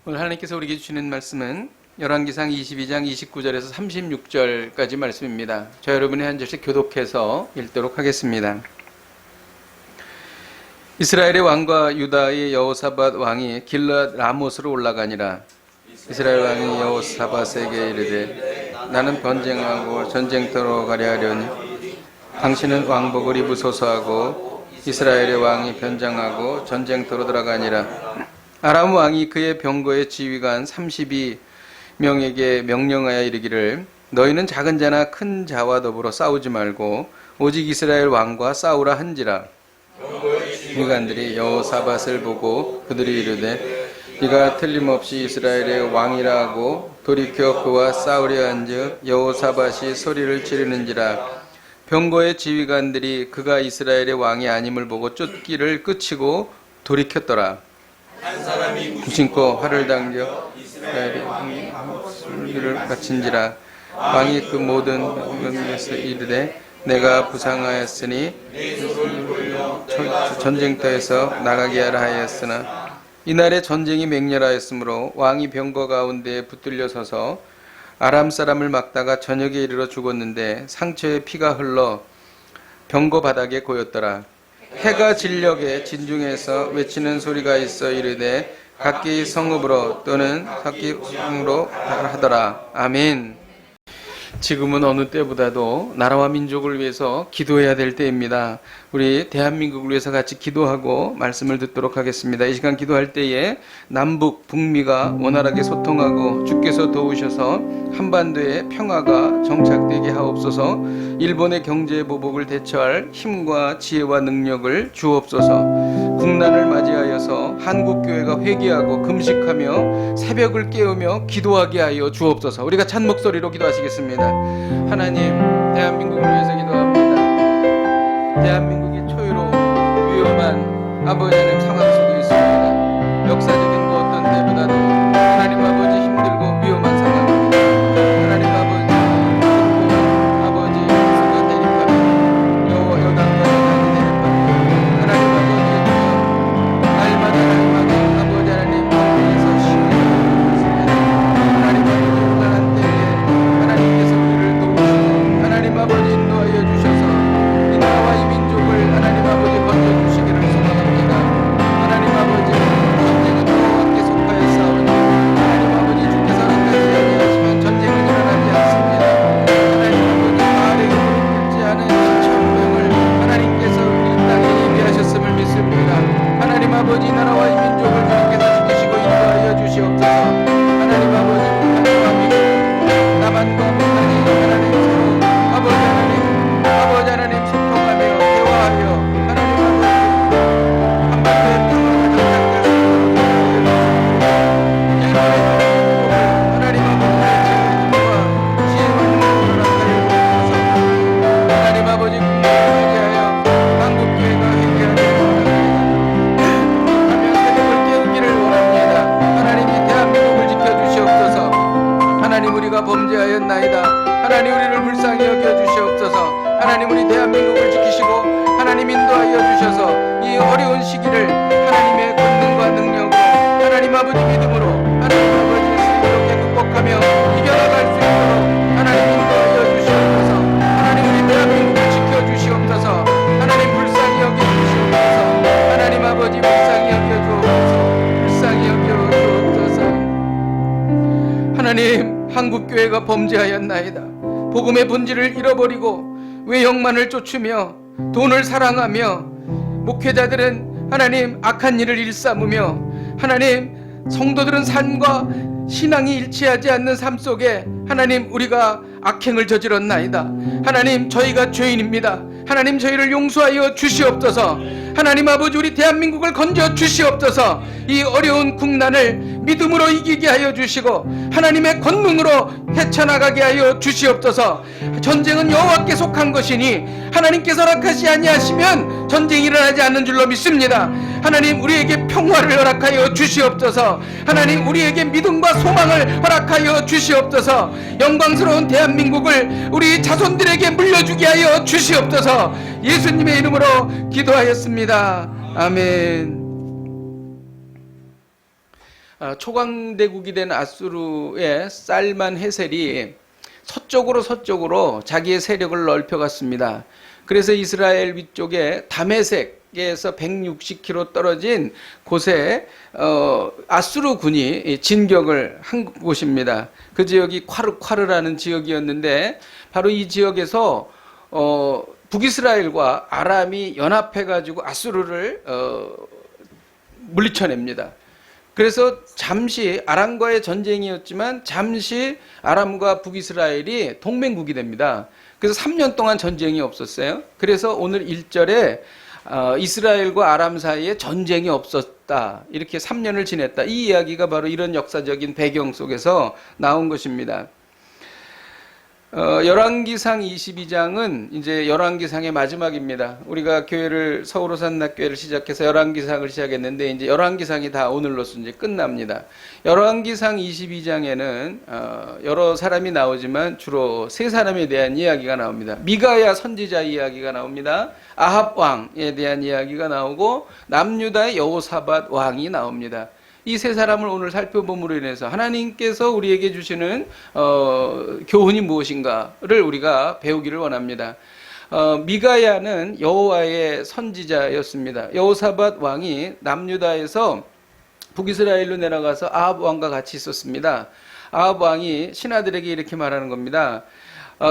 오늘 하나님께서 우리에게 주시는 말씀은 열왕기상 22장 29절에서 36절까지 말씀입니다. 저 여러분이 한 절씩 교독해서 읽도록 하겠습니다. 이스라엘의 왕과 유다의 여호사밧 왕이 길르앗 라못으로 올라가니라. 이스라엘 왕이 여호사밧에게 이르되 나는 번쟁하고 전쟁터로 가려 하려니 당신은 왕복을 입으소서 하고 이스라엘의 왕이 변장하고 전쟁터로 들어가니라. 아람 왕이 그의 병거의 지휘관 32명에게 명령하여 이르기를 너희는 작은 자나 큰 자와 더불어 싸우지 말고 오직 이스라엘 왕과 싸우라 한지라. 지휘관들이 여호사밧을 보고 그들이 이르되 이가 틀림없이 이스라엘의 왕이라 하고 돌이켜 그와 싸우려 한즉 여호사밧이 소리를 지르는지라. 병거의 지휘관들이 그가 이스라엘의 왕이 아님을 보고 쫓기를 끝이고 돌이켰더라. 무심코 활을 당겨 이스라엘의 술기를 바친지라. 왕이 그 모든 병거에서 이르되 내가 부상하였으니 전쟁터에서 나가게 하라 하였으나 이날에 전쟁이 맹렬하였으므로 왕이 병거 가운데에 붙들려 서서 아람 사람을 막다가 저녁에 이르러 죽었는데 상처에 피가 흘러 병거 바닥에 고였더라. 해가 진녘에 진중에서 외치는 소리가 있어 이르되 각기 성읍으로 또는 각기 성으로 하더라. 아멘. 지금은 어느 때보다도 나라와 민족을 위해서 기도해야 될 때입니다. 우리 대한민국을 위해서 같이 기도하고 말씀을 듣도록 하겠습니다. 이 시간 기도할 때에 남북, 북미가 원활하게 소통하고 주께서 도우셔서 한반도에 평화가 정착되게 하옵소서. 일본의 경제 보복을 대처할 힘과 지혜와 능력을 주옵소서. 국난을 맞이하여서 한국교회가 회개하고 금식하며 새벽을 깨우며 기도하게 하여 주옵소서. 우리가 찬 목소리로 기도하시겠습니다. 하나님, 대한민국을 위해서 기도합니다. 대한민국이 초유로 위험한 아버지 하나님 상황 속에 있습니다. 역사적인 그 어떤 때보다도 하나님 아버지 힘들고 위험한 상황입니다. 하나님 아버지 아버지 스스로 대립하며 여당과 여당이 대립하며 하나님 아버지 날마다 아버지 하나님 앞에서 쉬는 하나님 아버지 혼란한 때에 하나님께서 우리를 도우시고 하나님 아버지 인도하여 주셔서 이 나라와 이 민족을 하나님 아버지 건져주시기를 소망합니다. 하나님 아버지 전쟁은 여호와께 속하여 싸우니 하나님 아버지 주께서 허락하지 아니하시면 전쟁은 일어나지 않습니다. 하나님 아버지 마을에 불지 않은 10,000명을 하나님께서 이 땅에 예비하셨음을 믿습니다. 하나님 아버지 이 나라와 이 민족을 주님께서 지키시고 인도하여 주시옵소서. 하나님 아버지 북한과 미국 남한과 북한이 하나님 서로 아버지 하나님 소통하며 대화하여 하나님 아버지 한반도의 평화가 정착될 하나님 아버지의 지혜와 능력을 허락하여 주셔서 하나님 아버지 국민을 위하여 한국교회가 회개하기를 원합니다. 하며 새벽을 깨우기를 원합니다. 하나님이 대한민국을 지켜주시옵소서. 하나님 우리가 범죄하였나이다. 하나님 우리를 불쌍히 여겨주시옵소서. 하나님 우리 대한민국을 지키시고 하나님 인도하여 주셔서 이 어려운 시기를 하나님의 권능과 능력으로 하나님 아버지 믿음으로 하나님 아버지 슬기롭게 극복하며 이겨나갈 수 있도록 하나님 인도하여 주시옵소서. 하나님 우리 대한민국을 지켜주시옵소서. 하나님 불쌍히 여겨주시옵소서. 하나님 아버지 불쌍히 여겨주옵소서. 불쌍히 여겨주옵소서. 하나님 한국교회가 범죄하였나이다. 복음의 본질을 잃어버리고 외형만을 쫓으며 돈을 사랑하며 목회자들은 하나님 악한 일을 일삼으며 하나님 성도들은 삶과 신앙이 일치하지 않는 삶 속에 하나님 우리가 악행을 저질렀나이다. 하나님 저희가 죄인입니다. 하나님 저희를 용서하여 주시옵소서. 하나님 아버지 우리 대한민국을 건져 주시옵소서. 이 어려운 국난을 믿음으로 이기게 하여 주시고 하나님의 권능으로 헤쳐나가게 하여 주시옵소서. 전쟁은 여호와께 속한 것이니 하나님께서 허락하지 아니하시면 전쟁이 일어나지 않는 줄로 믿습니다. 하나님 우리에게 평화를 허락하여 주시옵소서. 하나님 우리에게 믿음과 소망을 허락하여 주시옵소서. 영광스러운 대한민국을 우리 자손들에게 물려주게 하여 주시옵소서. 예수님의 이름으로 기도하였습니다. 아멘. 초강대국이 된 아수르의 살만 헤셀이 서쪽으로 자기의 세력을 넓혀갔습니다. 그래서 이스라엘 위쪽에 다메섹에서 160km 떨어진 곳에 아수르 군이 진격을 한 곳입니다. 그 지역이 콰르라는 지역이었는데 바로 이 지역에서 북이스라엘과 아람이 연합해가지고 아수르를 물리쳐냅니다. 그래서 잠시 아람과의 전쟁이었지만 잠시 아람과 북이스라엘이 동맹국이 됩니다. 그래서 3년 동안 전쟁이 없었어요. 그래서 오늘 1절에 이스라엘과 아람 사이에 전쟁이 없었다. 이렇게 3년을 지냈다. 이 이야기가 바로 이런 역사적인 배경 속에서 나온 것입니다. 열왕기상 22장은 이제 열왕기상의 마지막입니다. 우리가 서울 오산나교회를 시작해서 열왕기상을 시작했는데 이제 열왕기상이 다 오늘로써 이제 끝납니다. 열왕기상 22장에는 여러 사람이 나오지만 주로 세 사람에 대한 이야기가 나옵니다. 미가야 선지자 이야기가 나옵니다. 아합 왕에 대한 이야기가 나오고 남유다의 여호사밧 왕이 나옵니다. 이 세 사람을 오늘 살펴봄으로 인해서 하나님께서 우리에게 주시는 교훈이 무엇인가를 우리가 배우기를 원합니다. 미가야는 여호와의 선지자였습니다. 여호사밧 왕이 남유다에서 북이스라엘로 내려가서 아합 왕과 같이 있었습니다. 아합 왕이 신하들에게 이렇게 말하는 겁니다.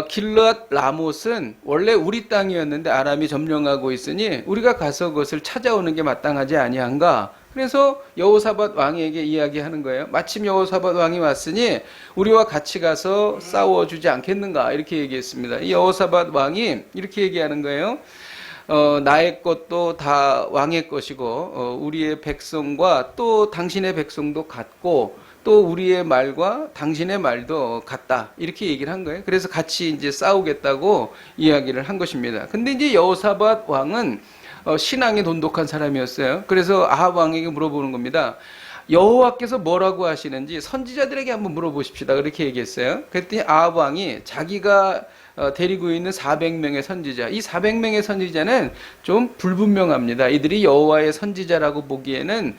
길르앗 라못은 원래 우리 땅이었는데 아람이 점령하고 있으니 우리가 가서 그것을 찾아오는 게 마땅하지 아니한가? 그래서 여호사밧 왕에게 이야기하는 거예요. 마침 여호사밧 왕이 왔으니 우리와 같이 가서 싸워주지 않겠는가? 이렇게 얘기했습니다. 이 여호사밧 왕이 이렇게 얘기하는 거예요. 나의 것도 다 왕의 것이고 우리의 백성과 또 당신의 백성도 같고 또 우리의 말과 당신의 말도 같다. 이렇게 얘기를 한 거예요. 그래서 같이 이제 싸우겠다고 이야기를 한 것입니다. 근데 이제 여호사밧 왕은 신앙이 돈독한 사람이었어요. 그래서 아합 왕에게 물어보는 겁니다. 여호와께서 뭐라고 하시는지 선지자들에게 한번 물어보십시다. 그렇게 얘기했어요. 그랬더니 아합 왕이 자기가 데리고 있는 400명의 선지자, 이 400명의 선지자는 좀 불분명합니다. 이들이 여호와의 선지자라고 보기에는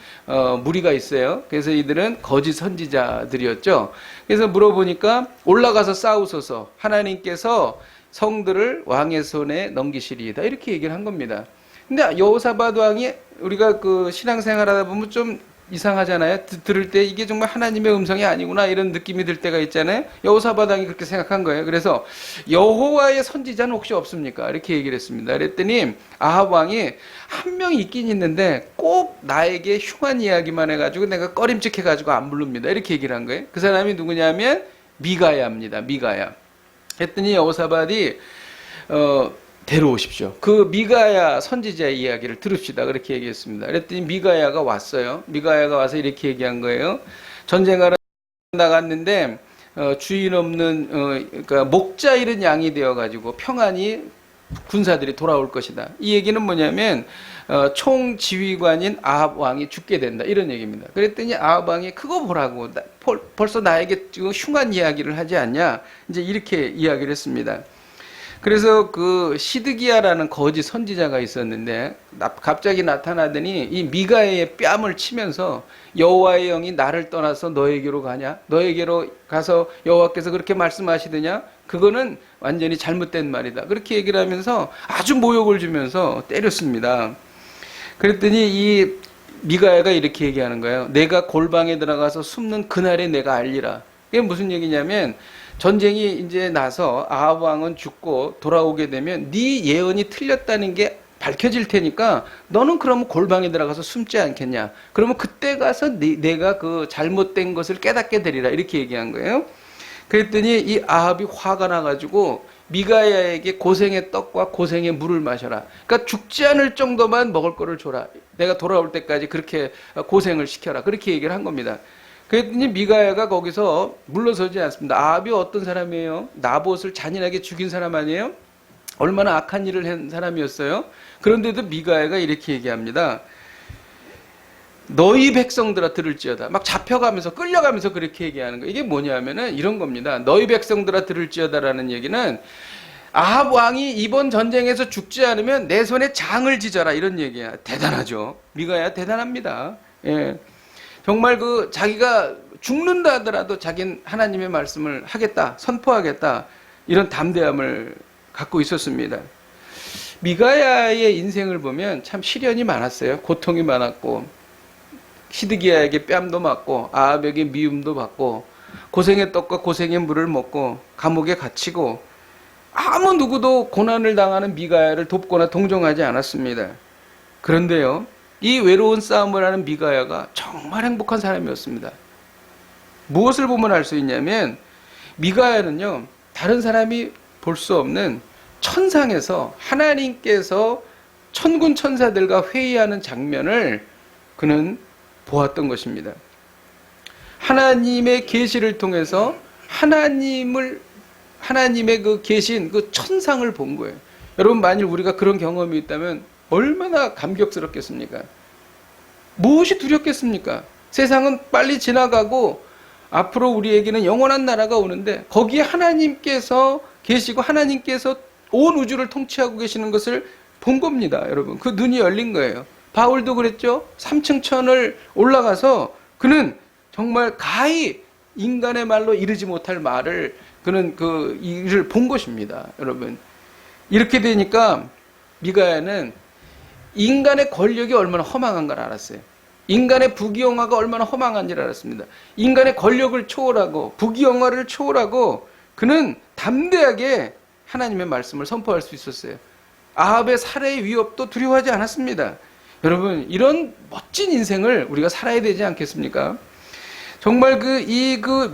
무리가 있어요. 그래서 이들은 거짓 선지자들이었죠. 그래서 물어보니까 올라가서 싸우소서, 하나님께서 성들을 왕의 손에 넘기시리이다. 이렇게 얘기를 한 겁니다. 근데 여호사밧 왕이 우리가 그 신앙생활 하다 보면 좀 이상하잖아요. 들을 때 이게 정말 하나님의 음성이 아니구나 이런 느낌이 들 때가 있잖아요. 여호사밧 왕이 그렇게 생각한 거예요. 그래서 여호와의 선지자는 혹시 없습니까? 이렇게 얘기를 했습니다. 그랬더니 아합 왕이 한 명이 있긴 있는데 꼭 나에게 흉한 이야기만 해가지고 내가 꺼림칙해가지고 안 부릅니다. 이렇게 얘기를 한 거예요. 그 사람이 누구냐면 미가야입니다. 미가야. 했더니 여호사밧이 데려오십시오. 그 미가야 선지자의 이야기를 들읍시다. 그렇게 얘기했습니다. 그랬더니 미가야가 왔어요. 미가야가 와서 이렇게 얘기한 거예요. 전쟁하러 나갔는데 주인 없는 그러니까 목자 잃은 양이 되어가지고 평안히 군사들이 돌아올 것이다. 이 얘기는 뭐냐면 총지휘관인 아합 왕이 죽게 된다. 이런 얘기입니다. 그랬더니 아합 왕이 그거 보라고 벌써 나에게 지금 흉한 이야기를 하지 않냐. 이제 이렇게 이야기를 했습니다. 그래서 그 시드기야라는 거짓 선지자가 있었는데 갑자기 나타나더니 이 미가야의 뺨을 치면서 여호와의 영이 나를 떠나서 너에게로 가냐? 너에게로 가서 여호와께서 그렇게 말씀하시더냐? 그거는 완전히 잘못된 말이다. 그렇게 얘기를 하면서 아주 모욕을 주면서 때렸습니다. 그랬더니 이 미가야가 이렇게 얘기하는 거예요. 내가 골방에 들어가서 숨는 그날에 내가 알리라. 이게 무슨 얘기냐면 전쟁이 이제 나서 아합 왕은 죽고 돌아오게 되면 네 예언이 틀렸다는 게 밝혀질 테니까 너는 그러면 골방에 들어가서 숨지 않겠냐. 그러면 그때 가서 내가 그 잘못된 것을 깨닫게 되리라. 이렇게 얘기한 거예요. 그랬더니 이 아합이 화가 나가지고 미가야에게 고생의 떡과 고생의 물을 마셔라. 그러니까 죽지 않을 정도만 먹을 거를 줘라. 내가 돌아올 때까지 그렇게 고생을 시켜라. 그렇게 얘기를 한 겁니다. 그랬더니 미가야가 거기서 물러서지 않습니다. 아합이 어떤 사람이에요? 나봇을 잔인하게 죽인 사람 아니에요? 얼마나 악한 일을 한 사람이었어요? 그런데도 미가야가 이렇게 얘기합니다. 너희 백성들아 들을지어다. 막 잡혀가면서 끌려가면서 그렇게 얘기하는 거예요. 이게 뭐냐면은 이런 겁니다. 너희 백성들아 들을지어다라는 얘기는 아합 왕이 이번 전쟁에서 죽지 않으면 내 손에 장을 지져라 이런 얘기야. 대단하죠. 미가야 대단합니다. 예. 정말 그 자기가 죽는다 하더라도 자기는 하나님의 말씀을 하겠다, 선포하겠다, 이런 담대함을 갖고 있었습니다. 미가야의 인생을 보면 참 시련이 많았어요. 고통이 많았고, 시드기야에게 뺨도 맞고, 아합에게 미움도 받고, 고생의 떡과 고생의 물을 먹고, 감옥에 갇히고, 아무 누구도 고난을 당하는 미가야를 돕거나 동정하지 않았습니다. 그런데요, 이 외로운 싸움을 하는 미가야가 정말 행복한 사람이었습니다. 무엇을 보면 알 수 있냐면, 미가야는요, 다른 사람이 볼 수 없는 천상에서 하나님께서 천군 천사들과 회의하는 장면을 그는 보았던 것입니다. 하나님의 계시를 통해서 하나님의 그 계신 그 천상을 본 거예요. 여러분, 만일 우리가 그런 경험이 있다면 얼마나 감격스럽겠습니까? 무엇이 두렵겠습니까? 세상은 빨리 지나가고 앞으로 우리에게는 영원한 나라가 오는데, 거기에 하나님께서 계시고 하나님께서 온 우주를 통치하고 계시는 것을 본 겁니다. 여러분, 그 눈이 열린 거예요. 바울도 그랬죠. 3층 천을 올라가서 그는 정말 가히 인간의 말로 이르지 못할 말을, 그는 그 일을 본 것입니다. 여러분, 이렇게 되니까 미가야는 인간의 권력이 얼마나 허망한 걸 알았어요. 인간의 부귀영화가 얼마나 허망한지를 알았습니다. 인간의 권력을 초월하고 부귀영화를 초월하고 그는 담대하게 하나님의 말씀을 선포할 수 있었어요. 아합의 살해의 위협도 두려워하지 않았습니다. 여러분, 이런 멋진 인생을 우리가 살아야 되지 않겠습니까? 정말 그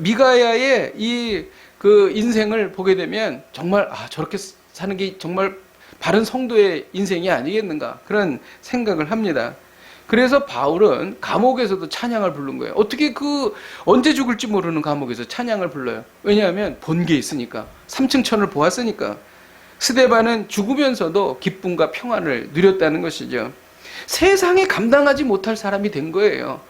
미가야의 그 인생을 보게 되면 정말 저렇게 사는 게 정말 바른 성도의 인생이 아니겠는가, 그런 생각을 합니다. 그래서 바울은 감옥에서도 찬양을 부른 거예요. 어떻게 언제 죽을지 모르는 감옥에서 찬양을 불러요? 왜냐하면 본 게 있으니까. 3층 천을 보았으니까. 스데반은 죽으면서도 기쁨과 평안을 누렸다는 것이죠. 세상에 감당하지 못할 사람이 된 거예요.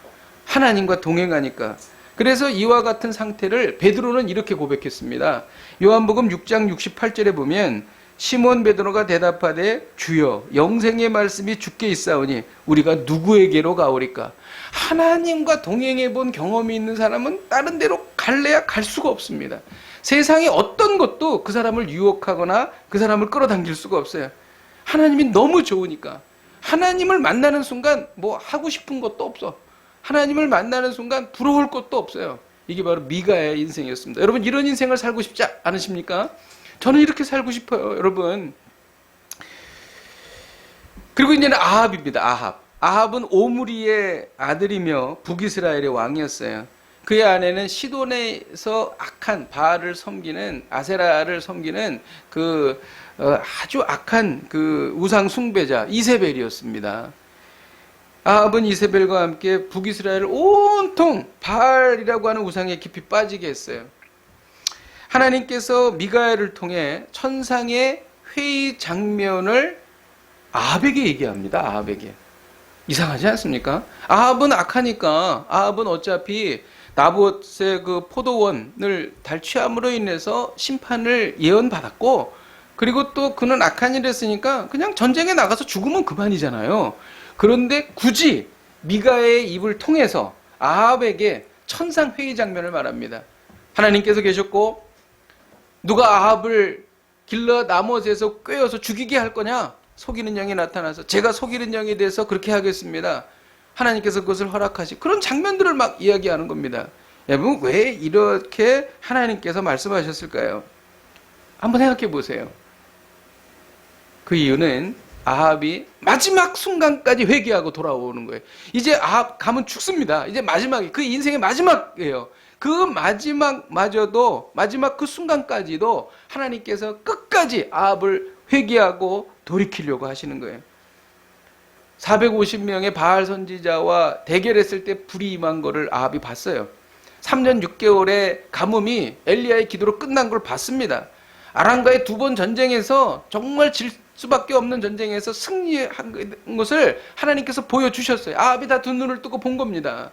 하나님과 동행하니까. 그래서 이와 같은 상태를 베드로는 이렇게 고백했습니다. 요한복음 6장 68절에 보면, 시몬 베드로가 대답하되 주여 영생의 말씀이 주께 있사오니 우리가 누구에게로 가오리까? 하나님과 동행해 본 경험이 있는 사람은 다른 데로 갈래야 갈 수가 없습니다. 세상에 어떤 것도 그 사람을 유혹하거나 그 사람을 끌어당길 수가 없어요. 하나님이 너무 좋으니까. 하나님을 만나는 순간 뭐 하고 싶은 것도 없어. 하나님을 만나는 순간 부러울 것도 없어요. 이게 바로 미가야의 인생이었습니다. 여러분, 이런 인생을 살고 싶지 않으십니까? 저는 이렇게 살고 싶어요, 여러분. 그리고 이제는 아합입니다. 아합은 오므리의 아들이며 북이스라엘의 왕이었어요. 그의 아내는 시돈에서 악한 바알을 섬기는, 아세라를 섬기는 아주 악한 우상 숭배자 이세벨이었습니다. 아합은 이세벨과 함께 북이스라엘을 온통 바알이라고 하는 우상에 깊이 빠지게 했어요. 하나님께서 미가야를 통해 천상의 회의 장면을 아합에게 얘기합니다. 아합에게. 이상하지 않습니까? 아합은 악하니까, 아합은 어차피 나봇의 그 포도원을 탈취함으로 인해서 심판을 예언받았고, 그리고 또 그는 악한 일을 했으니까 그냥 전쟁에 나가서 죽으면 그만이잖아요. 그런데 굳이 미가야의 입을 통해서 아합에게 천상 회의 장면을 말합니다. 하나님께서 계셨고, 누가 아합을 길러 나못에서 꿰어서 죽이게 할 거냐? 속이는 영이 나타나서 제가 속이는 영에 대해서 그렇게 하겠습니다. 하나님께서 그것을 허락하시, 그런 장면들을 막 이야기하는 겁니다. 여러분, 왜 이렇게 하나님께서 말씀하셨을까요? 한번 생각해 보세요. 그 이유는 아합이 마지막 순간까지 회개하고 돌아오는 거예요. 이제 아합 가면 죽습니다. 이제 마지막이, 그 인생의 마지막이에요. 그 마지막마저도, 마지막 그 순간까지도 하나님께서 끝까지 아합을 회개하고 돌이키려고 하시는 거예요. 450명의 바알 선지자와 대결했을 때 불이 임한 거를 아합이 봤어요. 3년 6개월의 가뭄이 엘리야의 기도로 끝난 걸 봤습니다. 아람과의 2번 전쟁에서 정말 질 수밖에 없는 전쟁에서 승리한 것을 하나님께서 보여주셨어요. 아합이 다 두 눈을 뜨고 본 겁니다.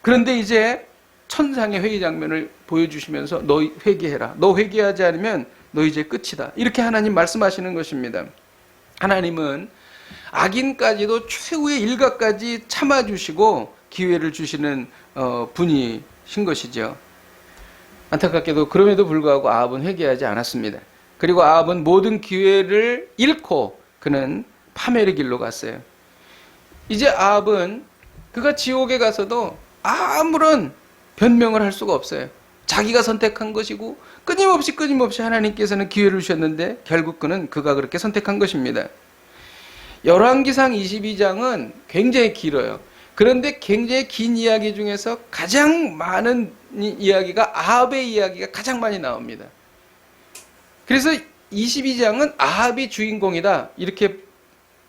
그런데 이제 천상의 회의 장면을 보여주시면서 너 회개해라. 너 회개하지 않으면 너 이제 끝이다. 이렇게 하나님 말씀하시는 것입니다. 하나님은 악인까지도 최후의 일각까지 참아주시고 기회를 주시는 분이신 것이죠. 안타깝게도 그럼에도 불구하고 아합은 회개하지 않았습니다. 그리고 아합은 모든 기회를 잃고 그는 파멸의 길로 갔어요. 이제 아합은 그가 지옥에 가서도 아무런 변명을 할 수가 없어요. 자기가 선택한 것이고 끊임없이 하나님께서는 기회를 주셨는데 결국 그가 그렇게 선택한 것입니다. 열왕기상 22장은 굉장히 길어요. 그런데 굉장히 긴 이야기 중에서 가장 많은 이야기가 아합의 이야기가 가장 많이 나옵니다. 그래서 22장은 아합이 주인공이다 이렇게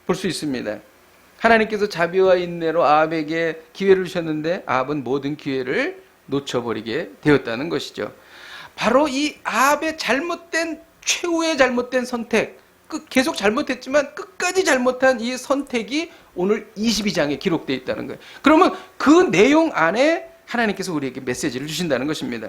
볼 수 있습니다. 하나님께서 자비와 인내로 아합에게 기회를 주셨는데 아합은 모든 기회를 놓쳐버리게 되었다는 것이죠. 바로 이 아합의 최후의 잘못된 선택, 계속 잘못했지만 끝까지 잘못한 이 선택이 오늘 22장에 기록되어 있다는 거예요. 그러면 그 내용 안에 하나님께서 우리에게 메시지를 주신다는 것입니다.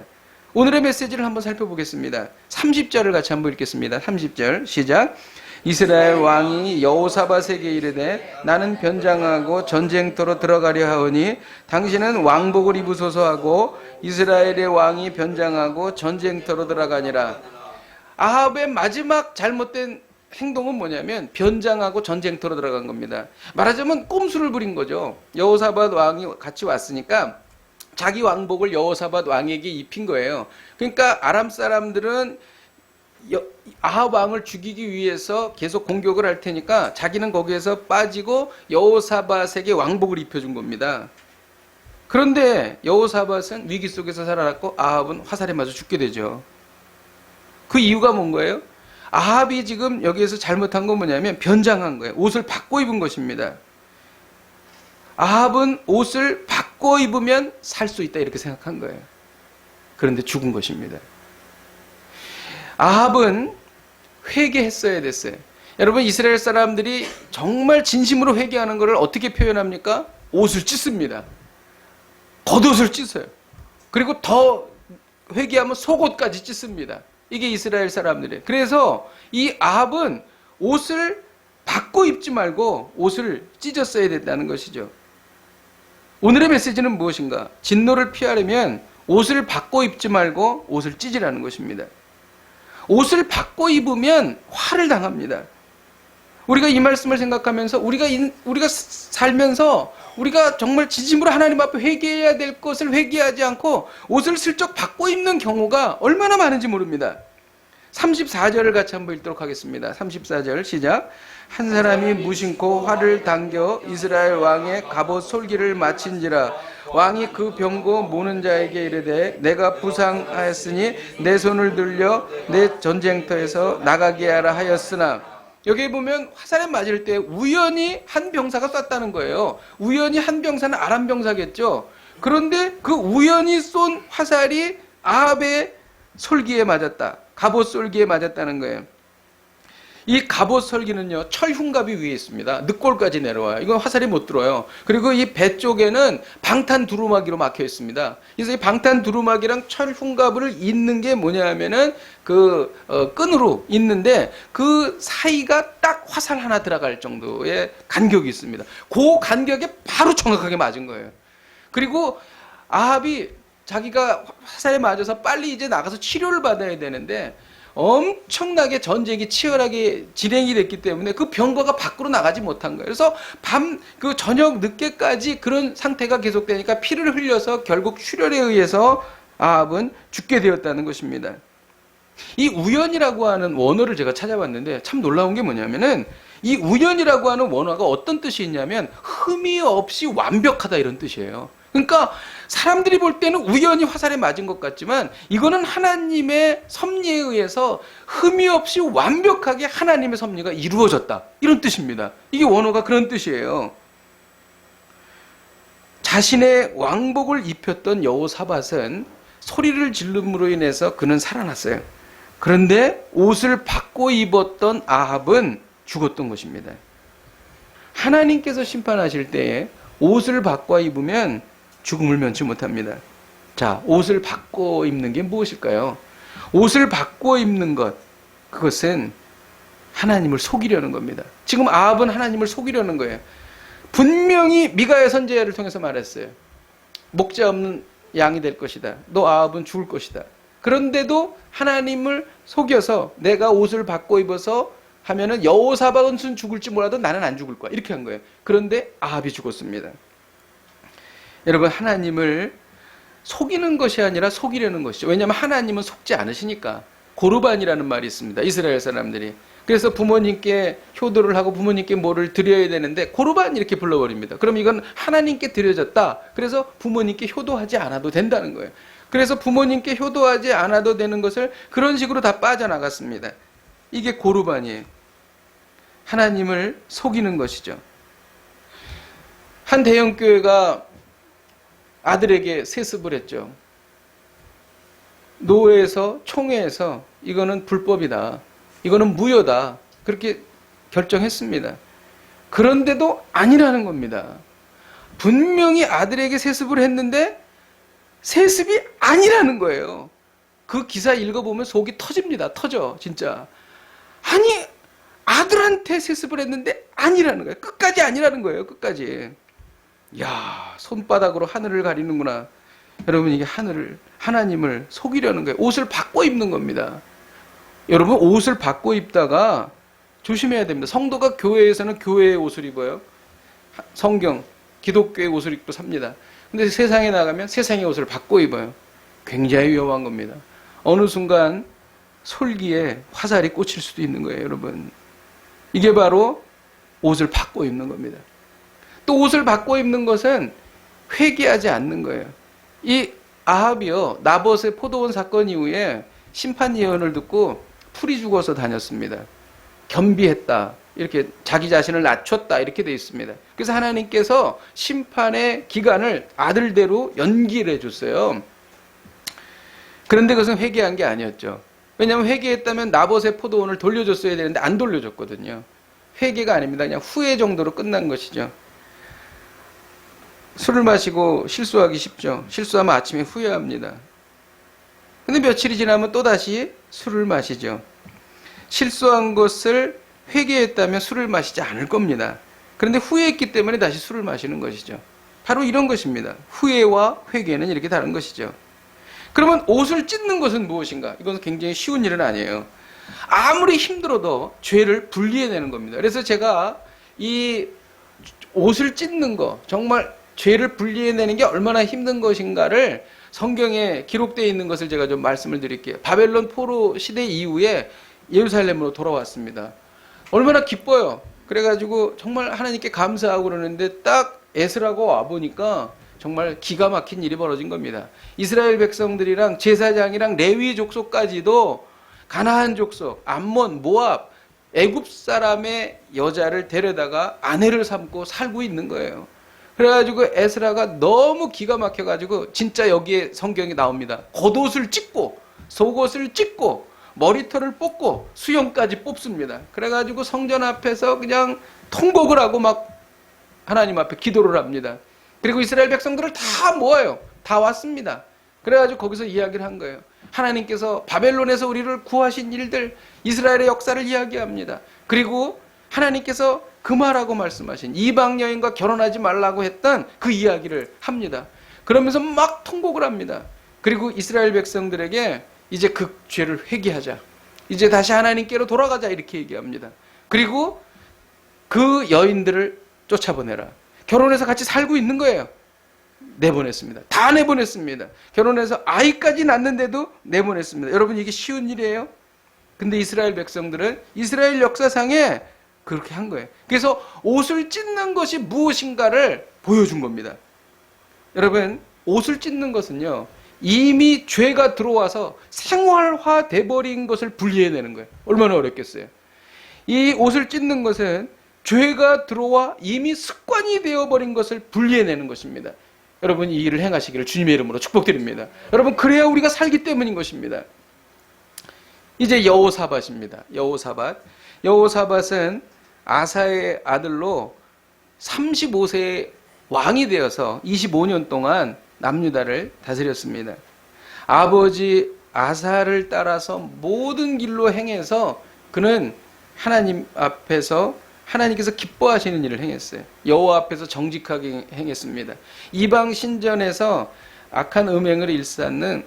오늘의 메시지를 한번 살펴보겠습니다. 30절을 같이 한번 읽겠습니다. 30절 시작. 이스라엘 왕이 여호사밧에게 이르되 나는 변장하고 전쟁터로 들어가려 하오니 당신은 왕복을 입으소서 하고 이스라엘의 왕이 변장하고 전쟁터로 들어가니라. 아합의 마지막 잘못된 행동은 뭐냐면 변장하고 전쟁터로 들어간 겁니다. 말하자면 꼼수를 부린 거죠. 여호사밧 왕이 같이 왔으니까 자기 왕복을 여호사밧 왕에게 입힌 거예요. 그러니까 아람 사람들은 아합 왕을 죽이기 위해서 계속 공격을 할 테니까 자기는 거기에서 빠지고 여호사밧에게 왕복을 입혀준 겁니다. 그런데 여호사밧은 위기 속에서 살아났고 아합은 화살에 맞아 죽게 되죠. 그 이유가 뭔 거예요? 아합이 지금 여기에서 잘못한 건 뭐냐면 변장한 거예요. 옷을 바꿔 입은 것입니다. 아합은 옷을 바꿔 입으면 살 수 있다 이렇게 생각한 거예요. 그런데 죽은 것입니다. 아합은 회개했어야 됐어요. 여러분 이스라엘 사람들이 정말 진심으로 회개하는 것을 어떻게 표현합니까? 옷을 찢습니다. 겉옷을 찢어요. 그리고 더 회개하면 속옷까지 찢습니다. 이게 이스라엘 사람들이에요. 그래서 이 아합은 옷을 바꿔 입지 말고 옷을 찢었어야 됐다는 것이죠. 오늘의 메시지는 무엇인가? 진노를 피하려면 옷을 바꿔 입지 말고 옷을 찢으라는 것입니다. 옷을 바꿔 입으면 화를 당합니다. 우리가 이 말씀을 생각하면서 우리가 살면서 우리가 정말 진심으로 하나님 앞에 회개해야 될 것을 회개하지 않고 옷을 슬쩍 바꿔 입는 경우가 얼마나 많은지 모릅니다. 34절을 같이 한번 읽도록 하겠습니다. 34절 시작. 한 사람이 무심코 활을 당겨 이스라엘 왕의 갑옷 솔기를 마친지라. 왕이 그 병고 모는 자에게 이르되 내가 부상하였으니 내 손을 들려 내 전쟁터에서 나가게 하라 하였으나. 여기 보면 화살에 맞을 때 우연히 한 병사가 쐈다는 거예요. 우연히 한 병사는 아람 병사겠죠. 그런데 그 우연히 쏜 화살이 아합의 솔기에 맞았다. 갑옷 솔기에 맞았다는 거예요. 이 갑옷 솔기는요, 철 흉갑이 위에 있습니다. 늑골까지 내려와요. 이건 화살이 못 들어요. 그리고 이 배 쪽에는 방탄 두루마기로 막혀 있습니다. 그래서 이 방탄 두루마기랑 철 흉갑을 잇는 게 뭐냐 하면은 끈으로 잇는데 그 사이가 딱 화살 하나 들어갈 정도의 간격이 있습니다. 그 간격에 바로 정확하게 맞은 거예요. 그리고 아합이 자기가 화살에 맞아서 빨리 이제 나가서 치료를 받아야 되는데 엄청나게 전쟁이 치열하게 진행이 됐기 때문에 그 병거가 밖으로 나가지 못한 거예요. 그래서 저녁 늦게까지 그런 상태가 계속되니까 피를 흘려서 결국 출혈에 의해서 아합은 죽게 되었다는 것입니다. 이 우연이라고 하는 원어를 제가 찾아봤는데 참 놀라운 게 뭐냐면은 이 우연이라고 하는 원어가 어떤 뜻이 있냐면 흠이 없이 완벽하다 이런 뜻이에요. 그러니까 사람들이 볼 때는 우연히 화살에 맞은 것 같지만 이거는 하나님의 섭리에 의해서 흠이 없이 완벽하게 하나님의 섭리가 이루어졌다 이런 뜻입니다. 이게 원어가 그런 뜻이에요. 자신의 왕복을 입혔던 여호사밧은 소리를 지름으로 인해서 그는 살아났어요. 그런데 옷을 바꿔 입었던 아합은 죽었던 것입니다. 하나님께서 심판하실 때에 옷을 바꿔 입으면 죽음을 면치 못합니다. 자, 옷을 바꿔 입는 게 무엇일까요? 옷을 바꿔 입는 것, 그것은 하나님을 속이려는 겁니다. 지금 아합은 하나님을 속이려는 거예요. 분명히 미가야 선지자를 통해서 말했어요. 목자 없는 양이 될 것이다. 너 아합은 죽을 것이다. 그런데도 하나님을 속여서 내가 옷을 바꿔 입어서 하면은 여호사밧은 죽을지 몰라도 나는 안 죽을 거야. 이렇게 한 거예요. 그런데 아합이 죽었습니다. 여러분, 하나님을 속이는 것이 아니라 속이려는 것이죠. 왜냐하면 하나님은 속지 않으시니까. 고르반이라는 말이 있습니다. 이스라엘 사람들이. 그래서 부모님께 효도를 하고 부모님께 뭐를 드려야 되는데 고르반 이렇게 불러버립니다. 그럼 이건 하나님께 드려졌다. 그래서 부모님께 효도하지 않아도 된다는 거예요. 그래서 부모님께 효도하지 않아도 되는 것을 그런 식으로 다 빠져나갔습니다. 이게 고르반이에요. 하나님을 속이는 것이죠. 한 대형교회가 아들에게 세습을 했죠. 노회에서, 총회에서 이거는 불법이다. 이거는 무효다. 그렇게 결정했습니다. 그런데도 아니라는 겁니다. 분명히 아들에게 세습을 했는데 세습이 아니라는 거예요. 그 기사 읽어보면 속이 터집니다. 터져, 진짜. 아니, 아들한테 세습을 했는데 아니라는 거예요. 끝까지 아니라는 거예요. 끝까지. 야, 손바닥으로 하늘을 가리는구나. 여러분, 이게 하나님을 속이려는 거예요. 옷을 바꿔 입는 겁니다. 여러분, 옷을 바꿔 입다가 조심해야 됩니다. 성도가 교회에서는 교회의 옷을 입어요. 성경, 기독교의 옷을 입고 삽니다. 근데 세상에 나가면 세상의 옷을 바꿔 입어요. 굉장히 위험한 겁니다. 어느 순간 솔기에 화살이 꽂힐 수도 있는 거예요, 여러분. 이게 바로 옷을 바꿔 입는 겁니다. 또 옷을 바꿔 입는 것은 회개하지 않는 거예요. 이 아합이요, 나봇의 포도원 사건 이후에 심판 예언을 듣고 풀이 죽어서 다녔습니다. 겸비했다. 이렇게 자기 자신을 낮췄다. 이렇게 되어 있습니다. 그래서 하나님께서 심판의 기간을 아들대로 연기를 해줬어요. 그런데 그것은 회개한 게 아니었죠. 왜냐하면 회개했다면 나봇의 포도원을 돌려줬어야 되는데 안 돌려줬거든요. 회개가 아닙니다. 그냥 후회 정도로 끝난 것이죠. 술을 마시고 실수하기 쉽죠. 실수하면 아침에 후회합니다. 근데 며칠이 지나면 또다시 술을 마시죠. 실수한 것을 회개했다면 술을 마시지 않을 겁니다. 그런데 후회했기 때문에 다시 술을 마시는 것이죠. 바로 이런 것입니다. 후회와 회개는 이렇게 다른 것이죠. 그러면 옷을 찢는 것은 무엇인가? 이건 굉장히 쉬운 일은 아니에요. 아무리 힘들어도 죄를 분리해내는 겁니다. 그래서 제가 이 옷을 찢는 거, 정말 죄를 분리해내는 게 얼마나 힘든 것인가를 성경에 기록되어 있는 것을 제가 좀 말씀을 드릴게요. 바벨론 포로 시대 이후에 예루살렘으로 돌아왔습니다. 얼마나 기뻐요. 그래가지고 정말 하나님께 감사하고 그러는데 딱 에스라가 와보니까 정말 기가 막힌 일이 벌어진 겁니다. 이스라엘 백성들이랑 제사장이랑 레위 족속까지도 가나안 족속, 암몬, 모압, 애굽 사람의 여자를 데려다가 아내를 삼고 살고 있는 거예요. 그래가지고 에스라가 너무 기가 막혀가지고 진짜 여기에 성경이 나옵니다. 겉옷을 찢고 속옷을 찢고 머리털을 뽑고 수염까지 뽑습니다. 그래가지고 성전 앞에서 그냥 통곡을 하고 막 하나님 앞에 기도를 합니다. 그리고 이스라엘 백성들을 다 모아요. 다 왔습니다. 그래가지고 거기서 이야기를 한 거예요. 하나님께서 바벨론에서 우리를 구하신 일들, 이스라엘의 역사를 이야기합니다. 그리고 하나님께서 금하라고 말씀하신 이방 여인과 결혼하지 말라고 했던 그 이야기를 합니다. 그러면서 막 통곡을 합니다. 그리고 이스라엘 백성들에게 이제 그 죄를 회개하자. 이제 다시 하나님께로 돌아가자. 이렇게 얘기합니다. 그리고 그 여인들을 쫓아보내라. 결혼해서 같이 살고 있는 거예요. 내보냈습니다. 다 내보냈습니다. 결혼해서 아이까지 낳는데도 내보냈습니다. 여러분, 이게 쉬운 일이에요? 근데 이스라엘 백성들은 이스라엘 역사상에 그렇게 한 거예요. 그래서 옷을 찢는 것이 무엇인가를 보여준 겁니다. 여러분, 옷을 찢는 것은요, 이미 죄가 들어와서 생활화 돼버린 것을 분리해내는 거예요. 얼마나 어렵겠어요. 이 옷을 찢는 것은 죄가 들어와 이미 습관이 되어버린 것을 분리해내는 것입니다. 여러분, 이 일을 행하시기를 주님의 이름으로 축복드립니다. 여러분, 그래야 우리가 살기 때문인 것입니다. 이제 여호사밧입니다. 여호사밧은 아사의 아들로 35세에 왕이 되어서 25년 동안 남유다를 다스렸습니다. 아버지 아사를 따라서 모든 길로 행해서 그는 하나님 앞에서 하나님께서 기뻐하시는 일을 행했어요. 여호와 앞에서 정직하게 행했습니다. 이방 신전에서 악한 음행을 일삼는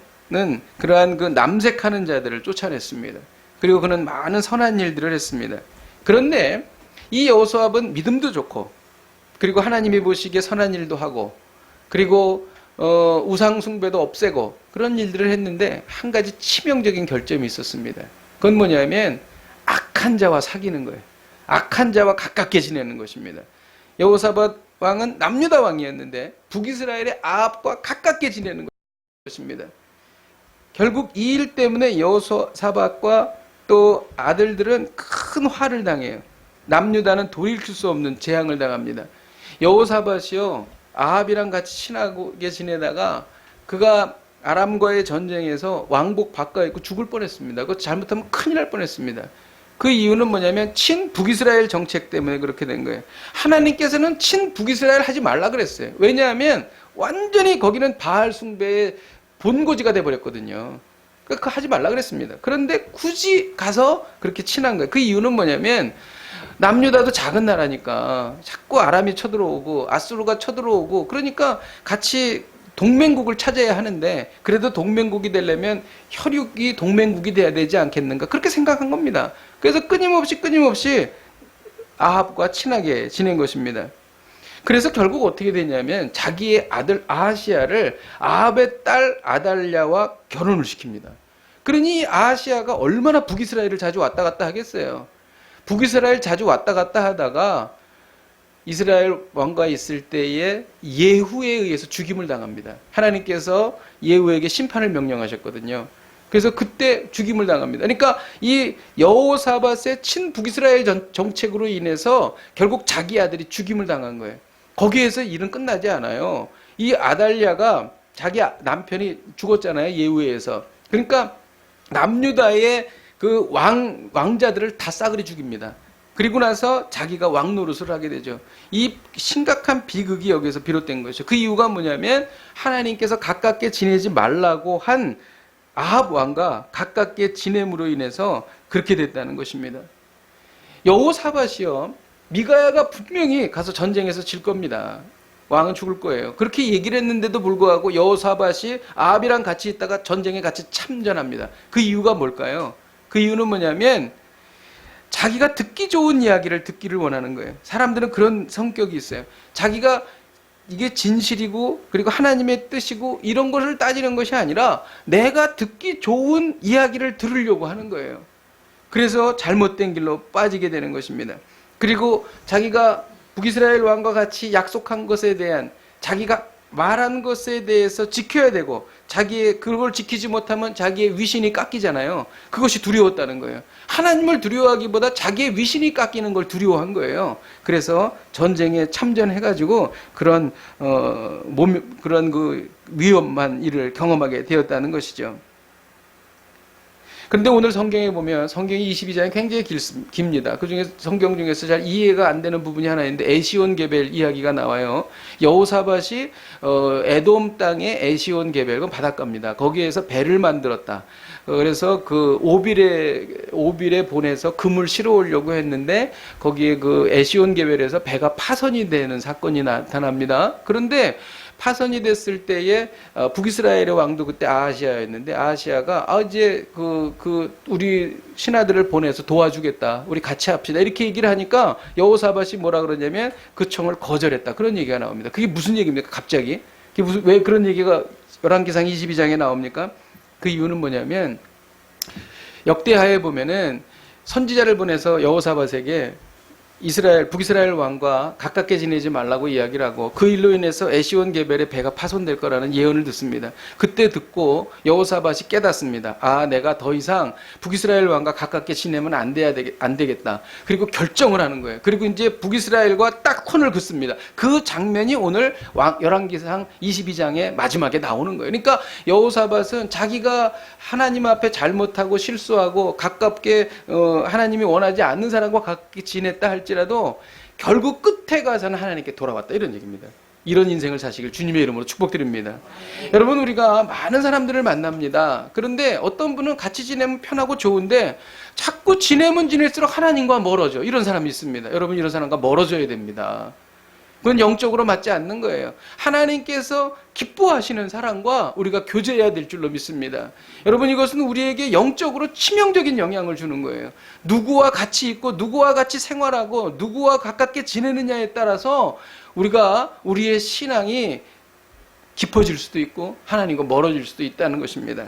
그러한 그 남색하는 자들을 쫓아냈습니다. 그리고 그는 많은 선한 일들을 했습니다. 그런데 이 여호수아는 믿음도 좋고, 그리고 하나님이 보시기에 선한 일도 하고, 그리고 우상 숭배도 없애고 그런 일들을 했는데 한 가지 치명적인 결점이 있었습니다. 그건 뭐냐면 악한 자와 사귀는 거예요. 악한 자와 가깝게 지내는 것입니다. 여호사밧 왕은 남유다 왕이었는데 북이스라엘의 아합과 가깝게 지내는 것입니다. 결국 이 일 때문에 여호사밧과 또 아들들은 큰 화를 당해요. 남유다는 돌이킬 수 없는 재앙을 당합니다. 여호사밧이요, 아합이랑 같이 친하게 지내다가 그가 아람과의 전쟁에서 왕복 바꿔 입고 죽을 뻔했습니다. 그거 잘못하면 큰일 날 뻔했습니다. 그 이유는 뭐냐면 친 북이스라엘 정책 때문에 그렇게 된 거예요. 하나님께서는 친 북이스라엘 하지 말라 그랬어요. 왜냐하면 완전히 거기는 바알 숭배의 본고지가 돼버렸거든요. 그러니까 하지 말라 그랬습니다. 그런데 굳이 가서 그렇게 친한 거예요. 그 이유는 뭐냐면 남유다도 작은 나라니까 자꾸 아람이 쳐들어오고 아수르가 쳐들어오고, 그러니까 같이 동맹국을 찾아야 하는데, 그래도 동맹국이 되려면 혈육이 동맹국이 돼야 되지 않겠는가, 그렇게 생각한 겁니다. 그래서 끊임없이 아합과 친하게 지낸 것입니다. 그래서 결국 어떻게 되냐면 자기의 아들 아하시야를 아합의 딸 아달랴와 결혼을 시킵니다. 그러니 아하시야가 얼마나 북이스라엘을 자주 왔다 갔다 하겠어요. 북이스라엘 자주 왔다 갔다 하다가 이스라엘 왕과 있을 때에 예후에 의해서 죽임을 당합니다. 하나님께서 예후에게 심판을 명령하셨거든요. 그래서 그때 죽임을 당합니다. 그러니까 이 여호사밧의 친북이스라엘 정책으로 인해서 결국 자기 아들이 죽임을 당한 거예요. 거기에서 일은 끝나지 않아요. 이 아달랴가 자기 남편이 죽었잖아요, 예후에 의해서. 그러니까 남유다의 그 왕자들을 다 싸그리 죽입니다. 그리고 나서 자기가 왕 노릇을 하게 되죠. 이 심각한 비극이 여기서 비롯된 것이죠. 그 이유가 뭐냐면 하나님께서 가깝게 지내지 말라고 한 아합 왕과 가깝게 지냄으로 인해서 그렇게 됐다는 것입니다. 여호사밧이요, 미가야가 분명히 가서 전쟁에서 질 겁니다. 왕은 죽을 거예요. 그렇게 얘기를 했는데도 불구하고 여호사밧이 아합이랑 같이 있다가 전쟁에 같이 참전합니다. 그 이유가 뭘까요? 그 이유는 뭐냐면 자기가 듣기 좋은 이야기를 듣기를 원하는 거예요. 사람들은 그런 성격이 있어요. 자기가 이게 진실이고 그리고 하나님의 뜻이고 이런 것을 따지는 것이 아니라 내가 듣기 좋은 이야기를 들으려고 하는 거예요. 그래서 잘못된 길로 빠지게 되는 것입니다. 그리고 자기가 북이스라엘 왕과 같이 약속한 것에 대한, 자기가 말한 것에 대해서 지켜야 되고, 자기의 그걸 지키지 못하면 자기의 위신이 깎이잖아요. 그것이 두려웠다는 거예요. 하나님을 두려워하기보다 자기의 위신이 깎이는 걸 두려워한 거예요. 그래서 전쟁에 참전해가지고 그런 그런 그 위험한 일을 경험하게 되었다는 것이죠. 그런데 오늘 성경에 보면 성경이 22장이 굉장히 깁니다. 그 중에 성경 중에서 잘 이해가 안 되는 부분이 하나 있는데 에시온 게벨 이야기가 나와요. 여호사밧이 에돔 땅의 에시온 게벨, 그건 바닷가입니다. 거기에서 배를 만들었다. 그래서 그 오빌에 보내서 금을 실어오려고 했는데 거기에 그 에시온 게벨에서 배가 파손이 되는 사건이 나타납니다. 그런데 파손이 됐을 때에 북이스라엘의 왕도 그때 아하시아였는데 아하시아가 이제 우리 신하들을 보내서 도와주겠다, 우리 같이 합시다, 이렇게 얘기를 하니까 여호사밧이 뭐라 그러냐면 그 청을 거절했다, 그런 얘기가 나옵니다. 그게 무슨 얘기입니까? 갑자기 왜 그런 얘기가 열왕기상 22장에 나옵니까? 그 이유는 뭐냐면 역대하에 보면은 선지자를 보내서 여호사밧에게 북이스라엘 왕과 가깝게 지내지 말라고 이야기를 하고 그 일로 인해서 에시온 게벨의 배가 파손될 거라는 예언을 듣습니다. 그때 듣고 여호사밧이 깨닫습니다. 내가 더 이상 북이스라엘 왕과 가깝게 지내면 안 되겠다. 그리고 결정을 하는 거예요. 그리고 이제 북이스라엘과 딱 손을 긋습니다. 그 장면이 오늘 열왕기상 22장의 마지막에 나오는 거예요. 그러니까 여호사밧은 자기가 하나님 앞에 잘못하고 실수하고 가깝게 하나님이 원하지 않는 사람과 가깝게 지냈다 할지라도 결국 끝에 가서는 하나님께 돌아왔다, 이런 얘기입니다. 이런 인생을 사시길 주님의 이름으로 축복드립니다. 여러분, 우리가 많은 사람들을 만납니다. 그런데 어떤 분은 같이 지내면 편하고 좋은데 자꾸 지내면 지낼수록 하나님과 멀어져. 이런 사람이 있습니다. 여러분, 이런 사람과 멀어져야 됩니다. 그건 영적으로 맞지 않는 거예요. 하나님께서 기뻐하시는 사람과 우리가 교제해야 될 줄로 믿습니다. 여러분, 이것은 우리에게 영적으로 치명적인 영향을 주는 거예요. 누구와 같이 있고 누구와 같이 생활하고 누구와 가깝게 지내느냐에 따라서 우리가 우리의 신앙이 깊어질 수도 있고 하나님과 멀어질 수도 있다는 것입니다.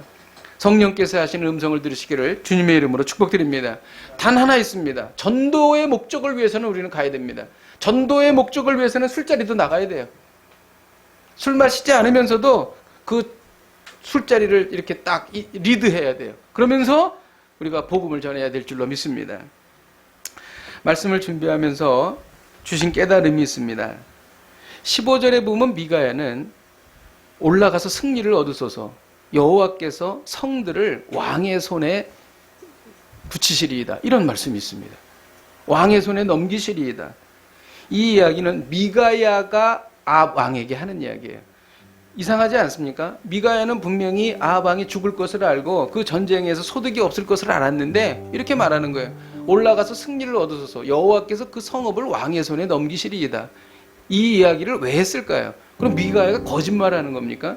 성령께서 하시는 음성을 들으시기를 주님의 이름으로 축복드립니다. 단 하나 있습니다. 전도의 목적을 위해서는 우리는 가야 됩니다. 전도의 목적을 위해서는 술자리도 나가야 돼요. 술 마시지 않으면서도 그 술자리를 이렇게 딱 리드해야 돼요. 그러면서 우리가 복음을 전해야 될 줄로 믿습니다. 말씀을 준비하면서 주신 깨달음이 있습니다. 15절에 보면 미가야는 올라가서 승리를 얻으소서 여호와께서 성들을 왕의 손에 붙이시리이다. 이런 말씀이 있습니다. 왕의 손에 넘기시리이다. 이 이야기는 미가야가 아합 왕에게 하는 이야기예요. 이상하지 않습니까? 미가야는 분명히 아합 왕이 죽을 것을 알고 그 전쟁에서 소득이 없을 것을 알았는데 이렇게 말하는 거예요. 올라가서 승리를 얻으소서 여호와께서 그 성읍을 왕의 손에 넘기시리이다. 이 이야기를 왜 했을까요? 그럼 미가야가 거짓말하는 겁니까?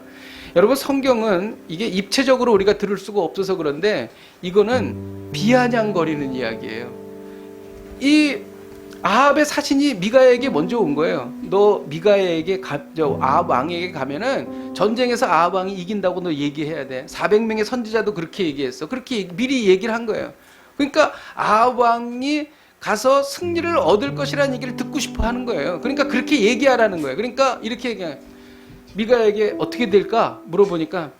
여러분, 성경은 이게 입체적으로 우리가 들을 수가 없어서 그런데 이거는 비아냥거리는 이야기예요. 이 아합의 사신이 미가야에게 먼저 온 거예요. 너 미가야에게 아합 왕에게 가면은 전쟁에서 아합 왕이 이긴다고 너 얘기해야 돼. 400명의 선지자도 그렇게 얘기했어. 그렇게 미리 얘기를 한 거예요. 그러니까 아합 왕이 가서 승리를 얻을 것이라는 얘기를 듣고 싶어 하는 거예요. 그러니까 그렇게 얘기하라는 거예요. 그러니까 이렇게 얘기해요. 미가야에게 어떻게 될까 물어보니까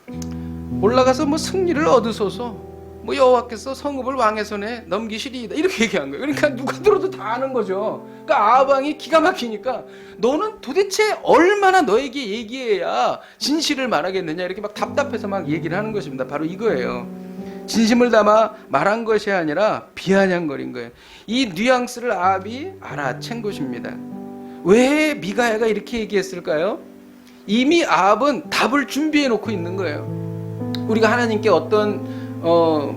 올라가서 뭐 승리를 얻으소서 뭐 여호와께서 성읍을 왕의 손에 넘기시리이다 이렇게 얘기한 거예요. 그러니까 누가 들어도 다 아는 거죠. 그러니까 아합 왕이 기가 막히니까 너는 도대체 얼마나 너에게 얘기해야 진실을 말하겠느냐 이렇게 막 답답해서 막 얘기를 하는 것입니다. 바로 이거예요. 진심을 담아 말한 것이 아니라 비아냥거린 거예요. 이 뉘앙스를 아합이 알아챈 것입니다. 왜 미가야가 이렇게 얘기했을까요? 이미 아합은 답을 준비해 놓고 있는 거예요. 우리가 하나님께 어떤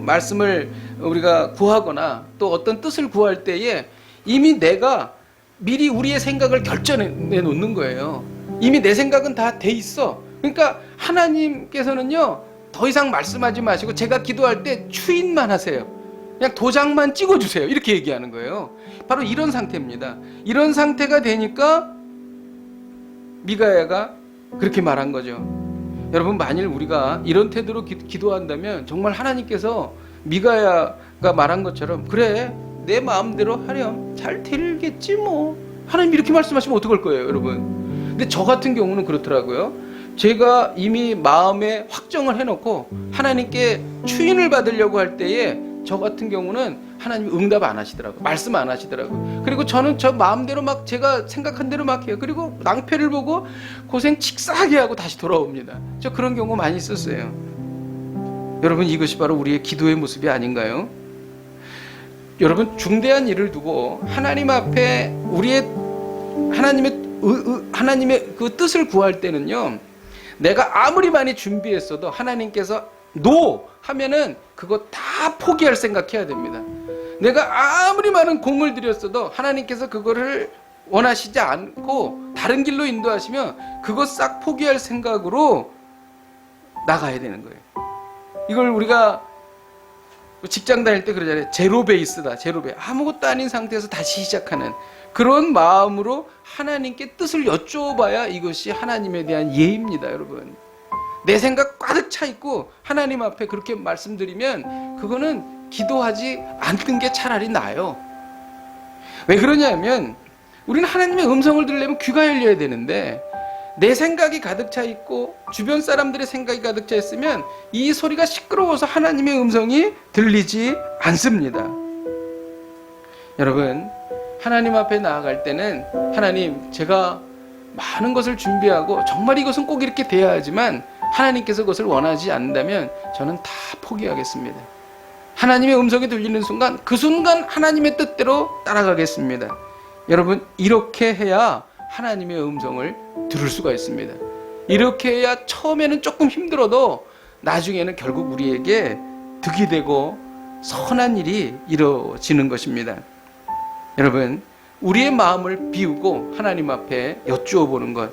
말씀을 우리가 구하거나 또 어떤 뜻을 구할 때에 이미 내가 미리 우리의 생각을 결정해 놓는 거예요. 이미 내 생각은 다 돼 있어. 그러니까 하나님께서는요 더 이상 말씀하지 마시고 제가 기도할 때 추인만 하세요. 그냥 도장만 찍어주세요. 이렇게 얘기하는 거예요. 바로 이런 상태입니다. 이런 상태가 되니까 미가야가 그렇게 말한 거죠. 여러분, 만일 우리가 이런 태도로 기도한다면 정말 하나님께서 미가야가 말한 것처럼 그래 내 마음대로 하렴 잘 되겠지 뭐 하나님 이렇게 말씀하시면 어떡할 거예요, 여러분? 근데 저 같은 경우는 그렇더라고요. 제가 이미 마음에 확정을 해놓고 하나님께 추인을 받으려고 할 때에 저 같은 경우는 하나님 응답 안 하시더라고요. 말씀 안 하시더라고요. 그리고 저는 저 마음대로 막 제가 생각한 대로 막 해요. 그리고 낭패를 보고 고생 칙싸게 하고 다시 돌아옵니다. 저 그런 경우 많이 있었어요. 여러분, 이것이 바로 우리의 기도의 모습이 아닌가요? 여러분, 중대한 일을 두고 하나님 앞에 우리의 하나님의 그 뜻을 구할 때는요, 내가 아무리 많이 준비했어도 하나님께서 노 하면은 그거 다 포기할 생각해야 됩니다. 내가 아무리 많은 공을 들였어도 하나님께서 그거를 원하시지 않고 다른 길로 인도하시면 그거 싹 포기할 생각으로 나가야 되는 거예요. 이걸 우리가 직장 다닐 때 그러잖아요. 제로 베이스다. 제로 베이스. 아무것도 아닌 상태에서 다시 시작하는 그런 마음으로 하나님께 뜻을 여쭤봐야 이것이 하나님에 대한 예입니다, 여러분. 내 생각 가득 차 있고 하나님 앞에 그렇게 말씀드리면 그거는 기도하지 않는 게 차라리 나아요. 왜 그러냐면 우리는 하나님의 음성을 들으려면 귀가 열려야 되는데 내 생각이 가득 차 있고 주변 사람들의 생각이 가득 차 있으면 이 소리가 시끄러워서 하나님의 음성이 들리지 않습니다. 여러분, 하나님 앞에 나아갈 때는 하나님, 제가 많은 것을 준비하고 정말 이것은 꼭 이렇게 돼야 하지만 하나님께서 그것을 원하지 않는다면 저는 다 포기하겠습니다. 하나님의 음성이 들리는 순간 그 순간 하나님의 뜻대로 따라가겠습니다. 여러분, 이렇게 해야 하나님의 음성을 들을 수가 있습니다. 이렇게 해야 처음에는 조금 힘들어도 나중에는 결국 우리에게 득이 되고 선한 일이 이루어지는 것입니다. 여러분, 우리의 마음을 비우고 하나님 앞에 여쭈어 보는 것,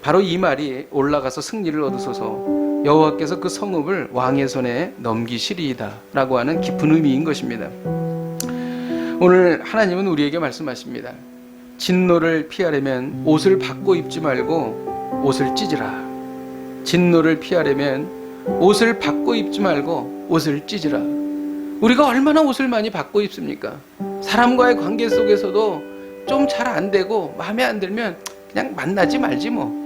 바로 이 말이 올라가서 승리를 얻으소서 여호와께서 그 성읍을 왕의 손에 넘기시리이다 라고 하는 깊은 의미인 것입니다. 오늘 하나님은 우리에게 말씀하십니다. 진노를 피하려면 옷을 바꿔 입지 말고 옷을 찢으라. 진노를 피하려면 옷을 바꿔 입지 말고 옷을 찢으라. 우리가 얼마나 옷을 많이 바꿔 입습니까? 사람과의 관계 속에서도 좀 잘 안 되고 마음에 안 들면 그냥 만나지 말지 뭐.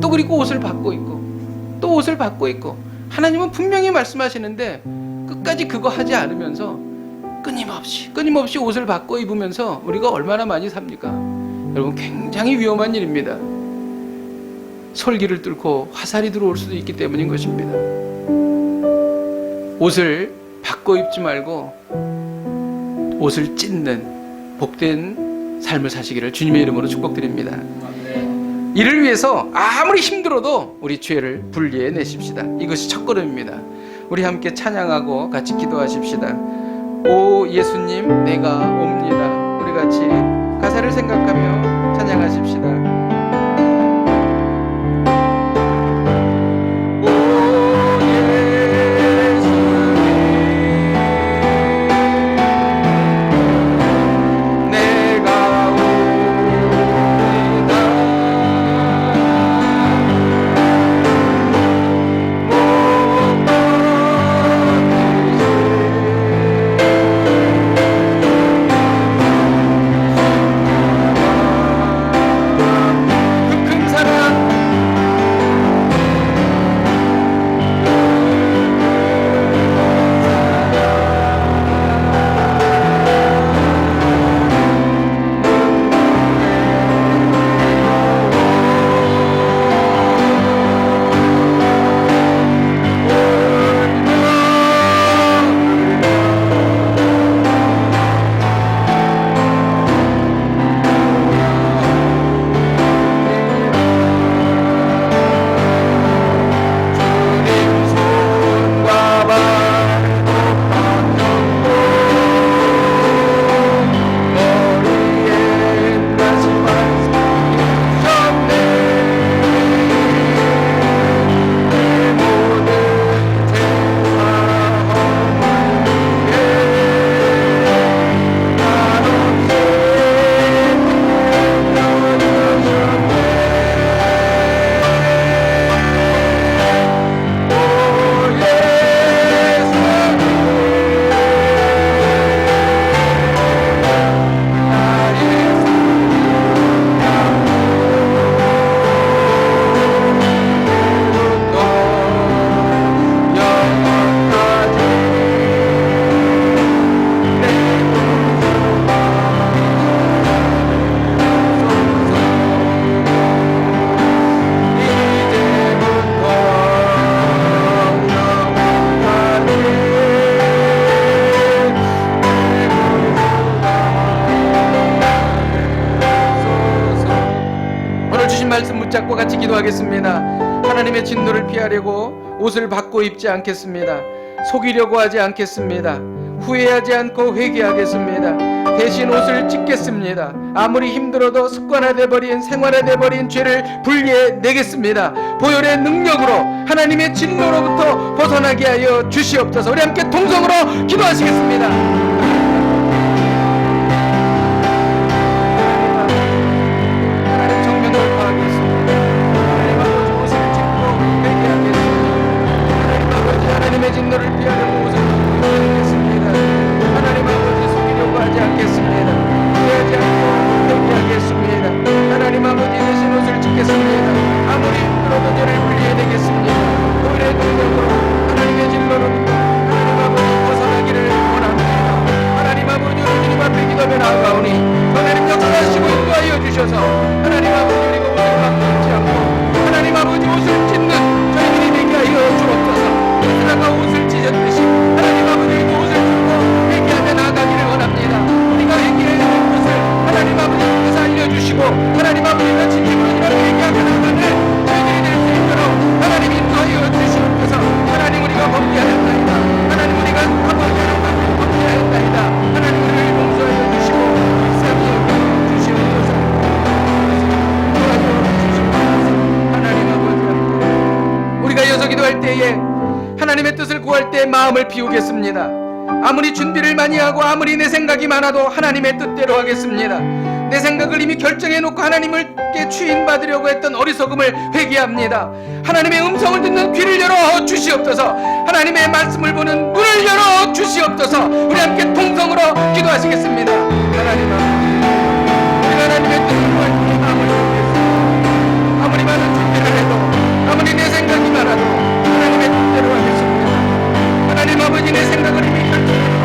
또 그리고 옷을 바꿔 입고 또 옷을 바꿔 입고. 하나님은 분명히 말씀하시는데 끝까지 그거 하지 않으면서 끊임없이 옷을 바꿔 입으면서 우리가 얼마나 많이 삽니까? 여러분, 굉장히 위험한 일입니다. 솔기를 뚫고 화살이 들어올 수도 있기 때문인 것입니다. 옷을 바꿔 입지 말고 옷을 찢는 복된 삶을 사시기를 주님의 이름으로 축복드립니다. 이를 위해서 아무리 힘들어도 우리 죄를 분리해 내십시다. 이것이 첫걸음입니다. 우리 함께 찬양하고 같이 기도하십시다. 오 예수님 내가 옵니다. 우리 같이 가사를 생각하며 찬양하십시다. 붙잡고 같이 기도하겠습니다. 하나님의 진노를 피하려고 옷을 바꿔 입지 않겠습니다. 속이려고 하지 않겠습니다. 후회하지 않고 회개하겠습니다. 대신 옷을 찢겠습니다. 아무리 힘들어도 습관화돼버린 생활화돼버린 죄를 분리해내겠습니다. 보혈의 능력으로 하나님의 진노로부터 벗어나게 하여 주시옵소서. 우리 함께 동성으로 기도하시겠습니다. 하나님의 진노를 피하려고 옷을 벗고 않겠습니다. 하나님 아버지 속이려고 하지 않겠습니다. 후회하지 않고 회개하겠습니다. 하나님 아버지 대신 옷을 찢겠습니다. 아무리 힘들어도 죄를 분리해내겠습니다. 오늘의 능력으로 하나님의 진노로부터 하나님 아버지 벗어나기를 원합니다. 하나님 아버지 주님 앞에 기도하며 나아가오니 하나님 역사하시고 인도하여 주셔서 하나님 아버지 우리가 옷을 바꾸지 않고 하나님 아버지 옷을 찢는 저희들이 되게 하여 주옵소서. 그러다가 옷을 찢었듯이 하나님 아버지에게 옷을 찢고 회개하며 나아가기를 원합니다. 우리가 회개해야 될 것을 하나님 아버지께서 알려주시고 하나님 아버지가 진심으로 이런 회개하며 나가는 저희들이 될 수 있도록 하나님 인도하여 주시옵소서. 하나님 우리가 범죄하였나이다. 하나님 우리가 아버지 하나님 범죄하였나이다. 하나님 우리를 용서하여 주시고 불쌍히 여겨 주시옵소서. 하나님 아버지, 우리가 여기서 기도할 때에 하나님의 뜻을 구할 때 마음을 비우겠습니다. 아무리 준비를 많이 하고 아무리 내 생각이 많아도 하나님의 뜻대로 하겠습니다. 내 생각을 이미 결정해놓고 하나님께 추인받으려고 했던 어리석음을 회개합니다. 하나님의 음성을 듣는 귀를 열어 주시옵소서. 하나님의 말씀을 보는 눈을 열어 주시옵소서. 우리 함께 통성으로 기도하시겠습니다. 하나님 아버지, 우리가 하나님의 뜻을 구할 때 마음을 비우겠습니다. 아무리 많은 준비를 해도 아무리 내 생각이 많아도 하나님의 뜻대로 하겠습니다. 하나님 아버지, 내 생각을 이미 결정해놓고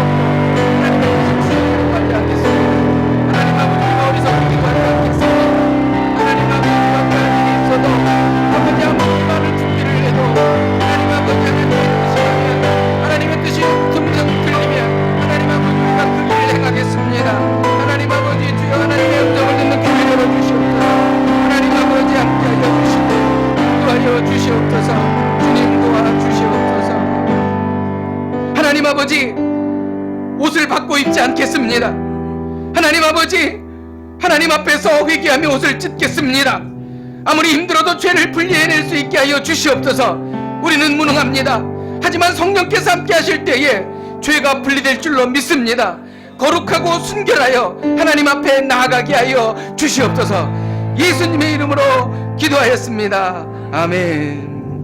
하나님의 뜻을 받지 않겠습니다. 하나님 아버지, 우리가 어리석은 기도하지 않겠습니다. 하나님 아버지, 어떠한 일이 있어도 아버지 아무리 많은 준비를 해도 하나님 아버지 하나님의 뜻이라면 하나님의 뜻이 점점 들리면 하나님 아버지 우리가 그 길을 행하겠습니다. 하나님 아버지, 주여 하나님의 음성을 듣는 귀를 열어주시옵소서. 하나님 아버지 함께하여 주시고 인도하여 주시옵소서. 주님 도와주시옵소서. 하나님 아버지, 옷을 받고 입지 않겠습니다. 하나님 아버지, 하나님 앞에서 회개하며 옷을 찢겠습니다. 아무리 힘들어도 죄를 분리해낼 수 있게 하여 주시옵소서. 우리는 무능합니다. 하지만 성령께서 함께 하실 때에 죄가 분리될 줄로 믿습니다. 거룩하고 순결하여 하나님 앞에 나아가게 하여 주시옵소서. 예수님의 이름으로 기도하였습니다. 아멘.